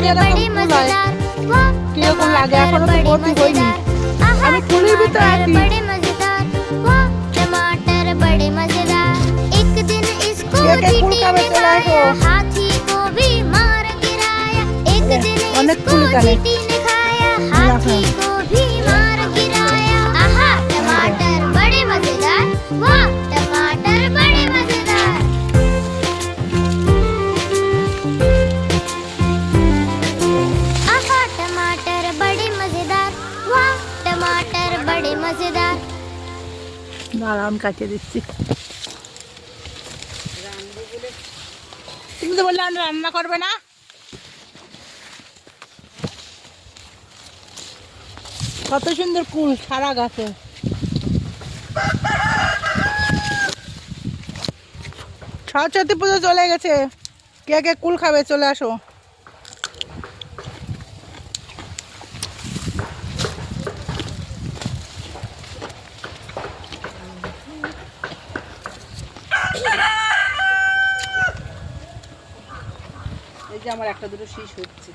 যদি এরকম ফুল হয় কিরকম লাগে, এখনো তো ভর্তি হয়নি। আমি ফুলের ভিতরে আছি। কে কে ফুল খাবে চলে আসো। অনেক ফুল এখানে। দাঁড়ান কাটিয়ে দিচ্ছি। তুমি তো বললে রান্না করবে না। কত সুন্দর ফুল সারা গাছে। সরস্বতী পুজো চলে গেছে, কে কে কুল খাবে চলে আসো। এই যে আমার একটা দুটো শীষ হচ্ছে।